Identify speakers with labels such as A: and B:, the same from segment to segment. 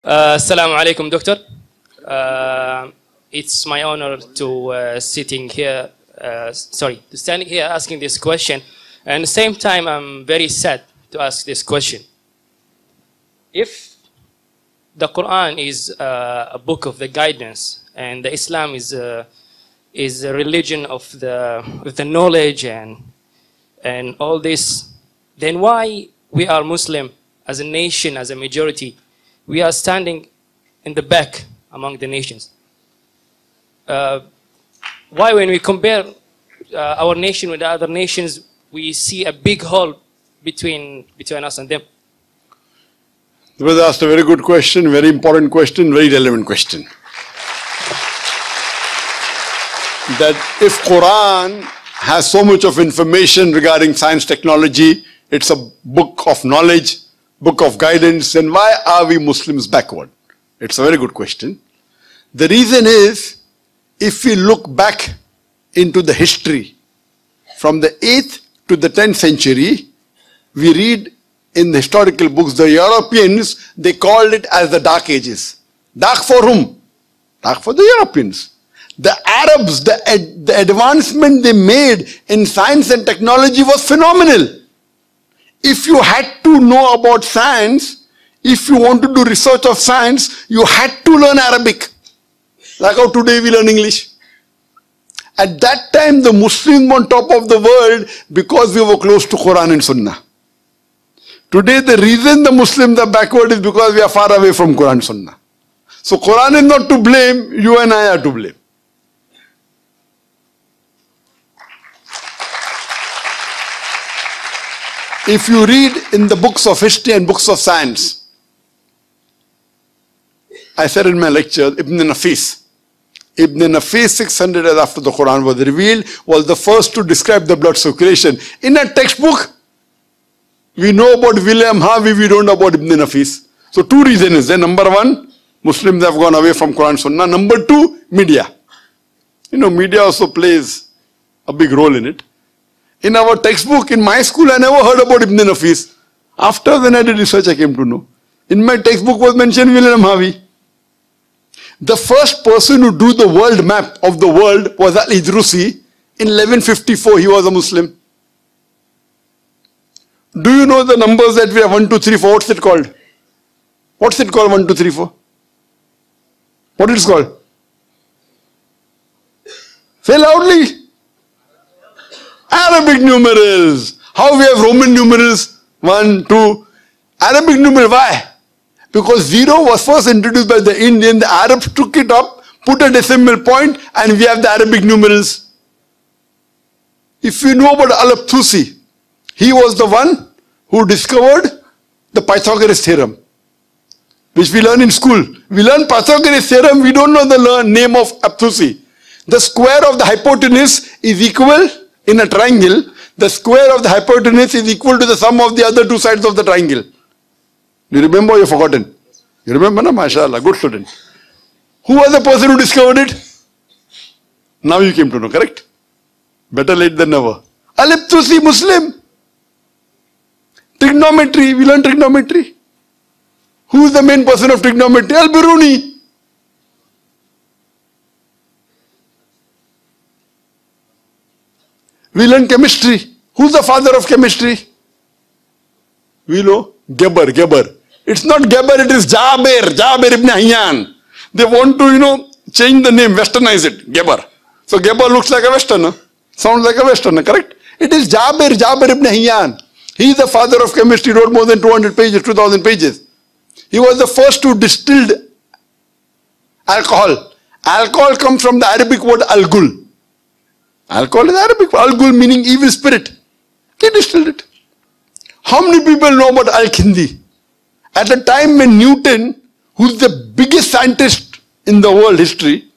A: Assalamu alaikum, Doctor. It's my honor to standing here asking this question. And at the same time, I'm very sad to ask this question. If the Quran is a book of the guidance, and the Islam is a religion of the knowledge and all this, then why we are Muslim as a nation, as a majority, we are standing in the back among the nations? Why, when we compare our nation with the other nations, we see a big hole between us and them?
B: You was asked a very good question, very important question, very relevant question. That if Quran has so much of information regarding science, technology, it's a book of knowledge, book of guidance, then why are we Muslims backward? It's a very good question. The reason is, if we look back into the history, from the 8th to the 10th century, we read in the historical books, the Europeans, they called it as the Dark Ages. Dark for whom? Dark for the Europeans. The Arabs, the advancement they made in science and technology was phenomenal. If you had to know about science, if you want to do research of science, you had to learn Arabic. Like how today we learn English. At that time, the Muslims were on top of the world because we were close to Quran and Sunnah. Today, the reason the Muslims are backward is because we are far away from Quran and Sunnah. So Quran is not to blame, you and I are to blame. If you read in the books of history and books of science, I said in my lecture, Ibn Nafis, 600 years after the Quran was revealed, was the first to describe the blood circulation. In a textbook, we know about William Harvey, we don't know about Ibn Nafis. So two reasons there. Number one, Muslims have gone away from Quran and Sunnah. Number two, media. You know, media also plays a big role in it. In our textbook, in my school, I never heard about Ibn Nafis. After when I did research, I came to know. In my textbook was mentioned William Harvey. The first person who drew the world map of the world was al-Idrusi. In 1154, he was a Muslim. Do you know the numbers that we have? 1, 2, 3, 4. What's it called? What's it called? 1, 2, 3, 4. What is it called? Say loudly. Arabic numerals. How we have Roman numerals? 1, 2. Arabic numeral. Why? Because 0 was first introduced by the Indian. The Arabs took it up, put a decimal point, and we have the Arabic numerals. If you know about al-tusi, he was the one who discovered the Pythagoras theorem, which we learn in school. We learn Pythagoras theorem, we don't know the name of at-tusi. The square of the hypotenuse is equal in a triangle. The square of the hypotenuse is equal to the sum of the other two sides of the triangle. Do you remember or you've forgotten? You remember, na? MashaAllah, good student. Who was the person who discovered it? Now you came to know, correct? Better late than never. Al-tusi, Muslim. Trigonometry, we learn trigonometry. Who is the main person of trigonometry? Al-biruni. We learn chemistry. Who's the father of chemistry? We know. Geber. It's not Geber, it is Jabir ibn Hayyan. They want to, change the name, westernize it. Geber. So Geber looks like a westerner. Sounds like a westerner, correct? It is Jabir ibn Hayyan. He is the father of chemistry, wrote more than 200 pages, 2000 pages. He was the first who distilled alcohol. Alcohol comes from the Arabic word al-gul. Alcohol is Arabic, al-gul meaning evil spirit. He distilled it. How many people know about al-kindi? At the time when Newton, who's the biggest scientist in the world history,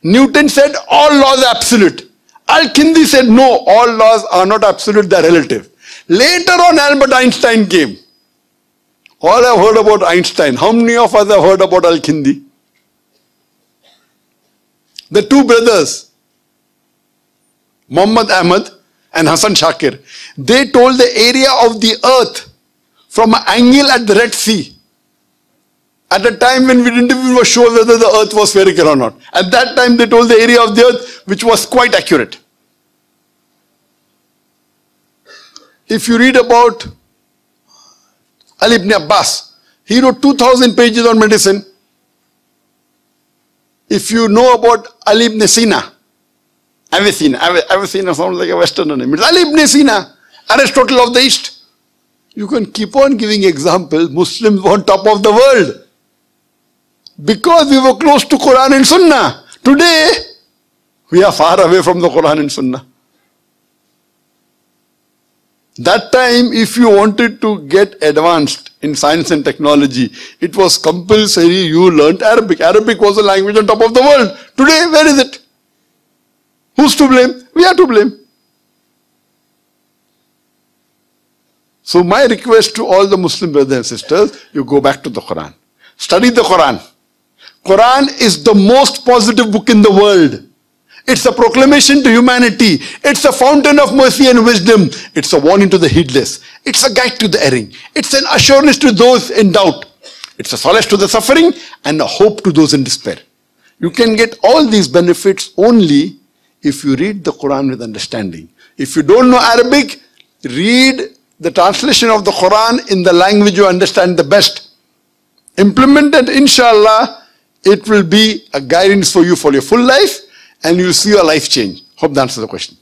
B: Newton said all laws are absolute. Al-kindi said no, all laws are not absolute, they are relative. Later on, Albert Einstein came. All have heard about Einstein. How many of us have heard about al-kindi? The two brothers, Muhammad Ahmad and Hassan Shakir, they told the area of the earth from an angle at the Red Sea. At a time when we didn't even know sure whether the earth was spherical or not. At that time they told the area of the earth which was quite accurate. If you read about Ali ibn Abbas, he wrote 2,000 pages on medicine. If you know about Ali ibn Sina, Avicenna sounds like a Westerner name. It's Ali ibn Sina, Aristotle of the East. You can keep on giving examples. Muslims were on top of the world because we were close to Quran and Sunnah. Today, we are far away from the Quran and Sunnah. That time, if you wanted to get advanced in science and technology, it was compulsory you learnt Arabic. Arabic was a language on top of the world. Today, where is it? Who's to blame? We are to blame. So my request to all the Muslim brothers and sisters, you go back to the Quran. Study the Quran. Quran is the most positive book in the world. It's a proclamation to humanity. It's a fountain of mercy and wisdom. It's a warning to the heedless. It's a guide to the erring. It's an assurance to those in doubt. It's a solace to the suffering and a hope to those in despair. You can get all these benefits only if you read the Quran with understanding. If you don't know Arabic, read the translation of the Quran in the language you understand the best. Implement it, inshallah. It will be a guidance for you for your full life and you'll see your life change. Hope that answers the question.